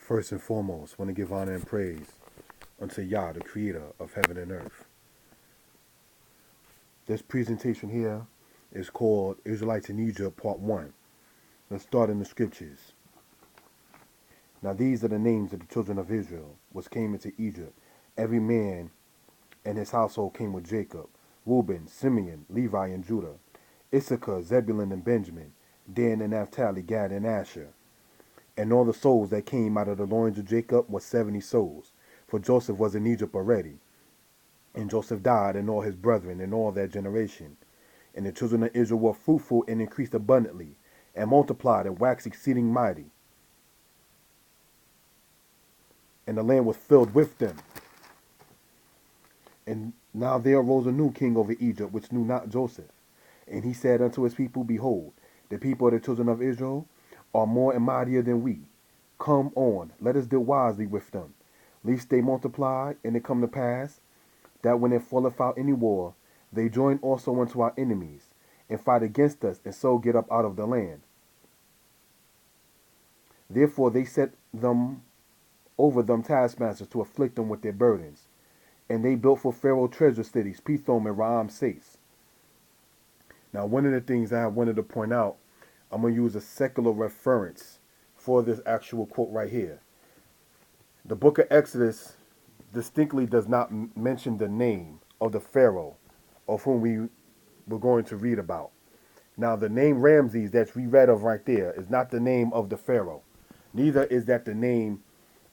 First and foremost, want to give honor and praise unto Yah, the creator of heaven and earth. This presentation here is called Israelites in Egypt, Part 1. Let's start in the scriptures. Now these are the names of the children of Israel, which came into Egypt. Every man and his household came with Jacob: Reuben, Simeon, Levi, and Judah; Issachar, Zebulun, and Benjamin; Dan and Naphtali, Gad, and Asher. And all the souls that came out of the loins of Jacob was 70 souls, for Joseph was in Egypt already. And Joseph died, and all his brethren, and all that generation. And the children of Israel were fruitful and increased abundantly, and multiplied and waxed exceeding mighty. And the land was filled with them. And now there arose a new king over Egypt, which knew not Joseph. And he said unto his people, Behold, the people of the children of Israel are more and mightier than we. Come on, let us deal wisely with them, lest they multiply, and it come to pass, that when there falleth out any war, they join also unto our enemies, and fight against us, and so get up out of the land. Therefore they set them over them taskmasters to afflict them with their burdens. And they built for Pharaoh treasure cities, Pithom and Ramses. Now, one of the things I wanted to point out, I'm going to use a secular reference for this actual quote right here. The book of Exodus distinctly does not mention the name of the Pharaoh of whom we were going to read about. Now, the name Ramses that we read of right there is not the name of the Pharaoh. Neither is that the name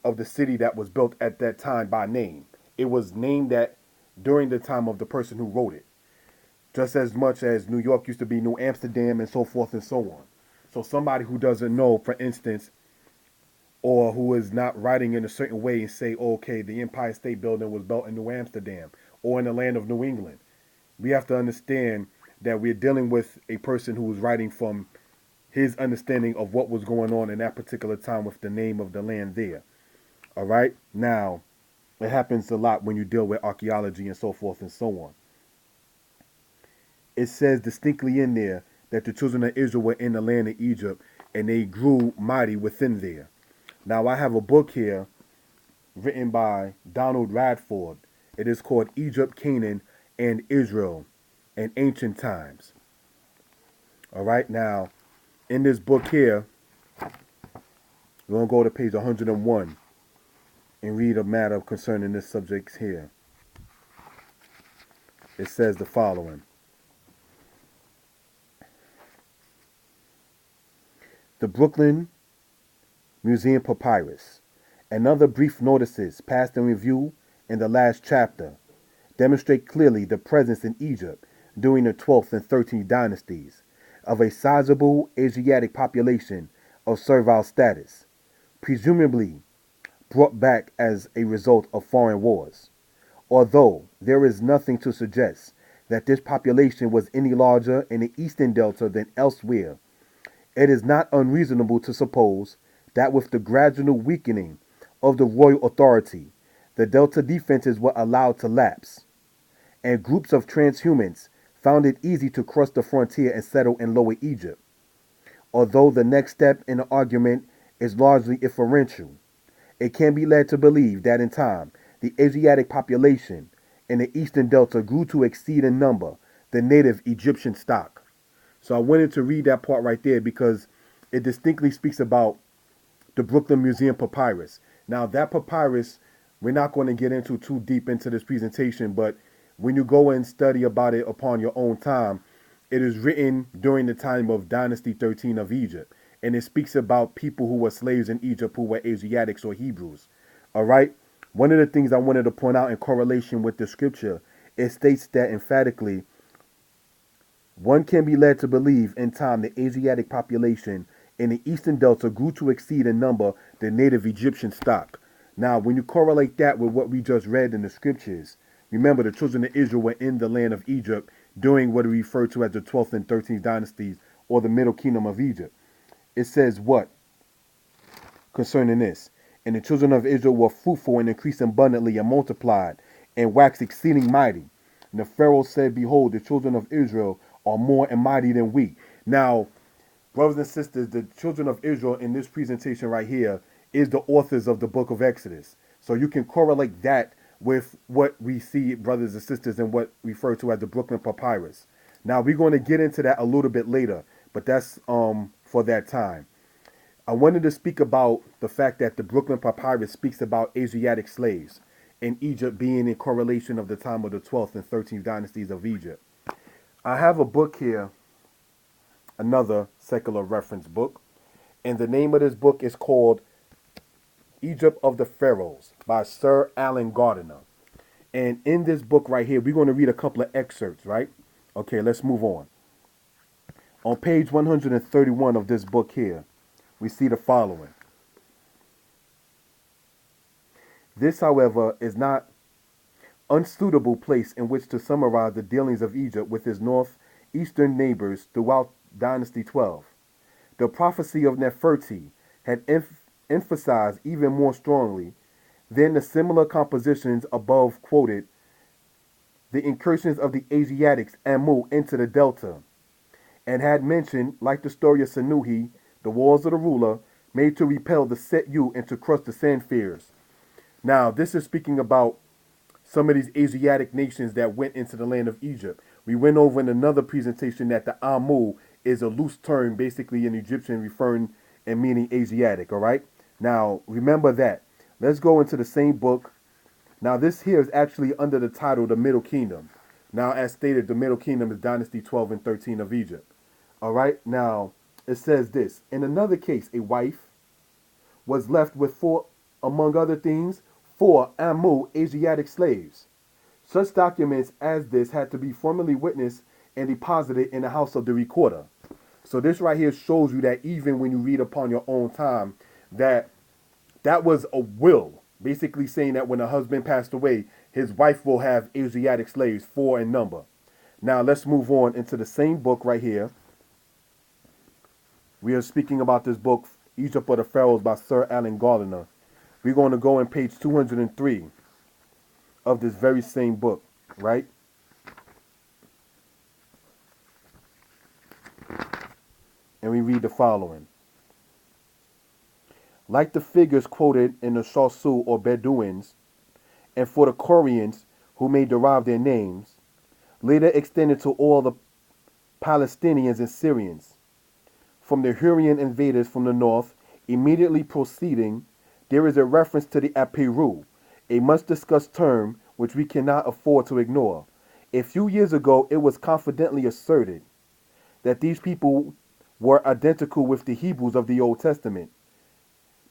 of the city that was built at that time by name. It was named that during the time of the person who wrote it. Just as much as New York used to be New Amsterdam and so forth and so on. So somebody who doesn't know, for instance, or who is not writing in a certain way and say, okay, the Empire State Building was built in New Amsterdam or in the land of New England. We have to understand that we're dealing with a person who was writing from his understanding of what was going on in that particular time with the name of the land there. All right? Now, it happens a lot when you deal with archaeology and so forth and so on. It says distinctly in there that the children of Israel were in the land of Egypt and they grew mighty within there. Now, I have a book here written by Donald Radford. It is called Egypt, Canaan, and Israel in Ancient Times. All right, now, in this book here, we're going to go to page 101 and read a matter concerning this subject here. It says the following. The Brooklyn Museum Papyrus and other brief notices passed in review in the last chapter demonstrate clearly the presence in Egypt during the 12th and 13th dynasties of a sizable Asiatic population of servile status, presumably brought back as a result of foreign wars. Although there is nothing to suggest that this population was any larger in the Eastern Delta than elsewhere, it is not unreasonable to suppose that with the gradual weakening of the royal authority, the Delta defenses were allowed to lapse, and groups of transhumans found it easy to cross the frontier and settle in Lower Egypt. Although the next step in the argument is largely inferential, it can be led to believe that in time, the Asiatic population in the Eastern Delta grew to exceed in number the native Egyptian stock. So I wanted to read that part right there because it distinctly speaks about the Brooklyn Museum Papyrus. Now, that papyrus, we're not going to get into too deep into this presentation, but when you go and study about it upon your own time, it is written during the time of Dynasty 13 of Egypt. And it speaks about people who were slaves in Egypt who were Asiatics or Hebrews. All right? One of the things I wanted to point out in correlation with the scripture, it states that emphatically, one can be led to believe in time the Asiatic population in the Eastern Delta grew to exceed in number the native Egyptian stock. Now, when you correlate that with what we just read in the scriptures, remember the children of Israel were in the land of Egypt during what we refer to as the 12th and 13th dynasties or the Middle Kingdom of Egypt. It says what concerning this? And the children of Israel were fruitful and increased abundantly and multiplied and waxed exceeding mighty. And the Pharaoh said, Behold, the children of Israel are more and mighty than we. Now, brothers and sisters, the children of Israel in this presentation right here is the authors of the book of Exodus. So you can correlate that with what we see, brothers and sisters, in what we refer to as the Brooklyn Papyrus. Now we're going to get into that a little bit later, but that's for that time. I wanted to speak about the fact that the Brooklyn Papyrus speaks about Asiatic slaves in Egypt being in correlation of the time of the 12th and 13th dynasties of Egypt. I have a book here, another secular reference book, and the name of this book is called Egypt of the Pharaohs by Sir Alan Gardiner. And in this book right here, we're going to read a couple of excerpts, right? Okay, let's move on. On page 131 of this book here, we see the following. This, however, is not unsuitable place in which to summarize the dealings of Egypt with its northeastern neighbors throughout Dynasty 12. The prophecy of Neferti had emphasized even more strongly than the similar compositions above quoted the incursions of the Asiatics Amu into the delta, and had mentioned, like the story of Sanuhi, the walls of the ruler, made to repel the Set U and to crush the Sanfirs. Now, this is speaking about some of these Asiatic nations that went into the land of Egypt. We went over in another presentation that the Amu is a loose term, basically in Egyptian, referring and meaning Asiatic, all right? Now, remember that. Let's go into the same book. Now, this here is actually under the title The Middle Kingdom. Now, as stated, the Middle Kingdom is Dynasty 12 and 13 of Egypt. All right? Now, it says this. In another case, a wife was left with four, among other things, four Amu Asiatic slaves. Such documents as this had to be formally witnessed and deposited in the house of the recorder. So this right here shows you that even when you read upon your own time, that was a will, basically saying that when a husband passed away, his wife will have Asiatic slaves, four in number. Now let's move on into the same book right here. We are speaking about this book, Egypt of the Pharaohs by Sir Alan Gardiner. We're going to go on page 203 of this very same book, right? And we read the following. Like the figures quoted in the Shasu or Bedouins, and for the Koreans who may derive their names, later extended to all the Palestinians and Syrians. From the Hurrian invaders from the north, immediately proceeding, there is a reference to the Apiru, a much discussed term which we cannot afford to ignore. A few years ago, it was confidently asserted that these people were identical with the Hebrews of the Old Testament,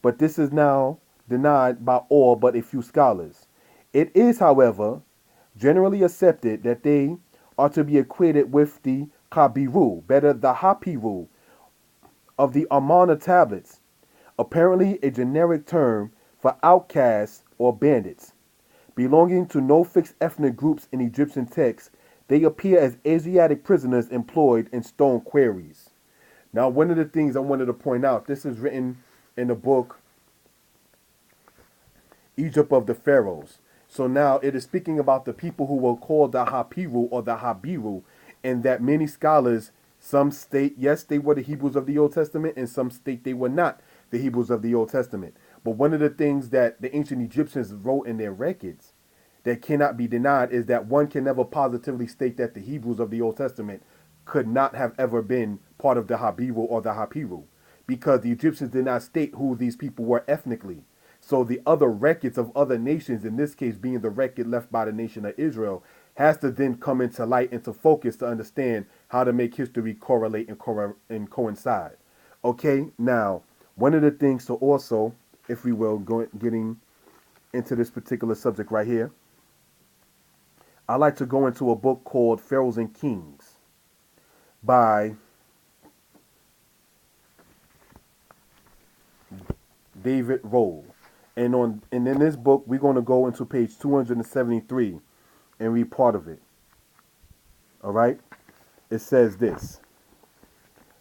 but this is now denied by all but a few scholars. It is, however, generally accepted that they are to be equated with the Kabiru, better the Hapiru, of the Amarna tablets, apparently a generic term for outcasts or bandits. Belonging to no fixed ethnic groups in Egyptian texts, they appear as Asiatic prisoners employed in stone quarries. Now, one of the things I wanted to point out, this is written in the book Egypt of the Pharaohs. So now it is speaking about the people who were called the Hapiru or the Habiru, and that many scholars, some state, yes, they were the Hebrews of the Old Testament, and some state they were not the Hebrews of the Old Testament. But one of the things that the ancient Egyptians wrote in their records that cannot be denied is that one can never positively state that the Hebrews of the Old Testament could not have ever been part of the Habiru or the Hapiru, because the Egyptians did not state who these people were ethnically. So the other records of other nations, in this case being the record left by the nation of Israel, has to then come into light, into focus, to understand how to make history correlate and coincide. Okay, now, one of the things to also, if we will, getting into this particular subject right here, I like to go into a book called Pharaohs and Kings by David Roll. And in this book, we're going to go into page 273 and read part of it. All right? It says this.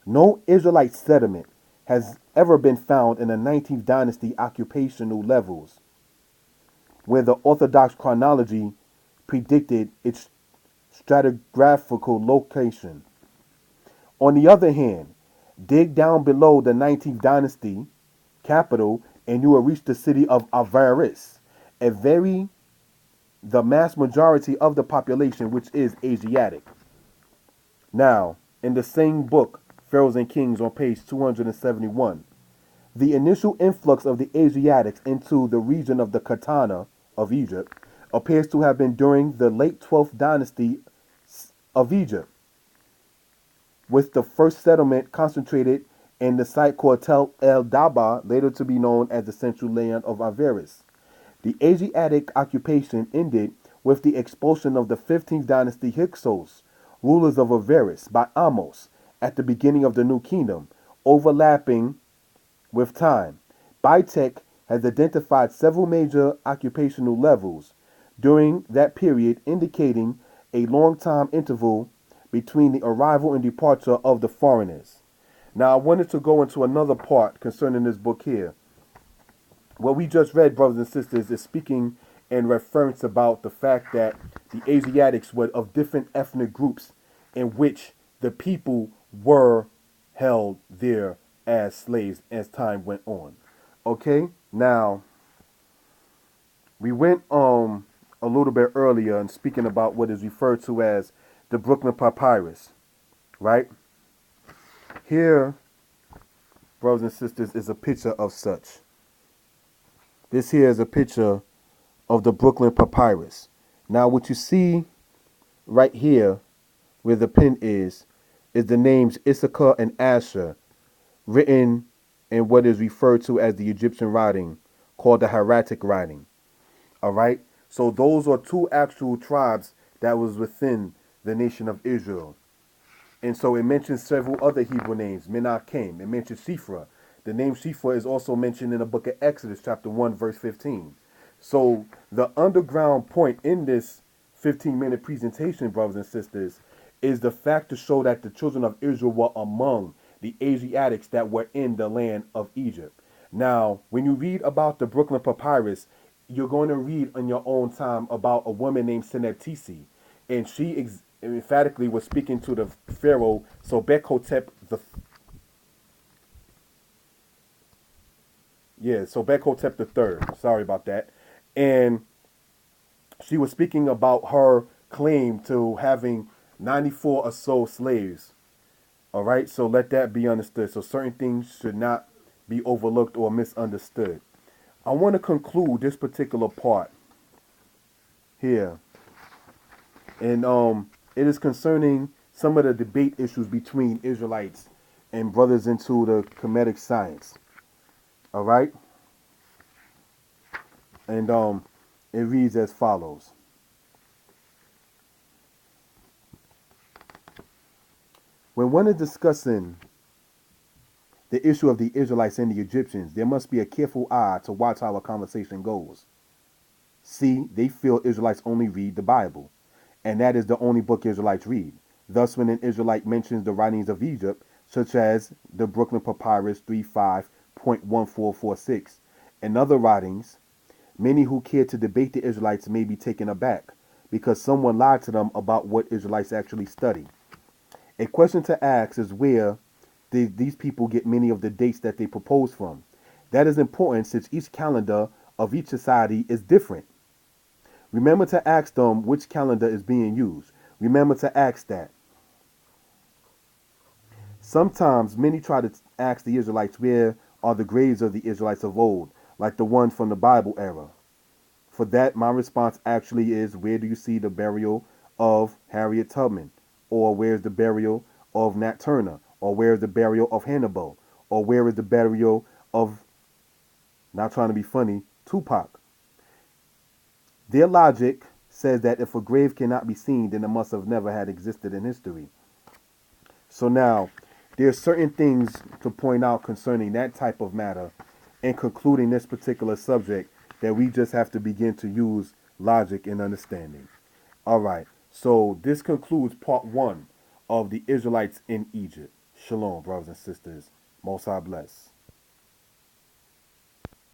No Israelite settlement has ever been found in the 19th dynasty occupational levels, where the Orthodox chronology predicted its stratigraphical location. On the other hand, dig down below the 19th dynasty capital and you will reach the city of Avaris, a very the mass majority of the population, which is Asiatic. Now, in the same book, Pharaohs and Kings, on page 271, the initial influx of the Asiatics into the region of the Katana of Egypt appears to have been during the late 12th dynasty of Egypt, with the first settlement concentrated in the site called Tel El Daba, later to be known as the central land of Avaris. The Asiatic occupation ended with the expulsion of the 15th dynasty Hyksos, rulers of Avaris, by Amos at the beginning of the New Kingdom, overlapping with time. Bitek has identified several major occupational levels during that period, indicating a long time interval between the arrival and departure of the foreigners. Now, I wanted to go into another part concerning this book here. What we just read, brothers and sisters, is speaking in reference about the fact that the Asiatics were of different ethnic groups in which the people were held there as slaves as time went on. Okay, now we went a little bit earlier and speaking about what is referred to as the Brooklyn Papyrus, right? Here, brothers and sisters, is a picture of such. This here is a picture of the Brooklyn Papyrus. Now, what you see right here, where the pin is the names Issachar and Asher, written in what is referred to as the Egyptian writing, called the Hieratic writing. All right? So those are two actual tribes that was within the nation of Israel. And so it mentions several other Hebrew names, Menachem. It mentions Shifra. The name Shifra is also mentioned in the book of Exodus, chapter 1, verse 15. So the underground point in this 15-minute presentation, brothers and sisters, is the fact to show that the children of Israel were among the Asiatics that were in the land of Egypt. Now, when you read about the Brooklyn Papyrus, you're going to read in your own time about a woman named Senetisi, and she emphatically was speaking to the Pharaoh Sobek-hotep Sobek-hotep III. Sorry about that. And she was speaking about her claim to having 94 or so slaves. All right, so let that be understood. So certain things should not be overlooked or misunderstood. I want to conclude this particular part here, and it is concerning some of the debate issues between Israelites and brothers into the Kemetic science. All right, and it reads as follows. When one is discussing the issue of the Israelites and the Egyptians, there must be a careful eye to watch how a conversation goes. See, they feel Israelites only read the Bible, and that is the only book Israelites read. Thus, when an Israelite mentions the writings of Egypt, such as the Brooklyn Papyrus 35.1446, and other writings, many who care to debate the Israelites may be taken aback, because someone lied to them about what Israelites actually study. A question to ask is where did these people get many of the dates that they propose from? That is important since each calendar of each society is different. Remember to ask them which calendar is being used. Remember to ask that. Sometimes many try to ask the Israelites where are the graves of the Israelites of old, like the one from the Bible era. For that, my response actually is, where do you see the burial of Harriet Tubman? Or where's the burial of Nat Turner? Or where's the burial of Hannibal? Or where is the burial of, not trying to be funny, Tupac? Their logic says that if a grave cannot be seen, then it must have never had existed in history. So now, there are certain things to point out concerning that type of matter in concluding this particular subject that we just have to begin to use logic and understanding. All right, so this concludes part 1 of the Israelites in Egypt. Shalom, brothers and sisters. Most High bless.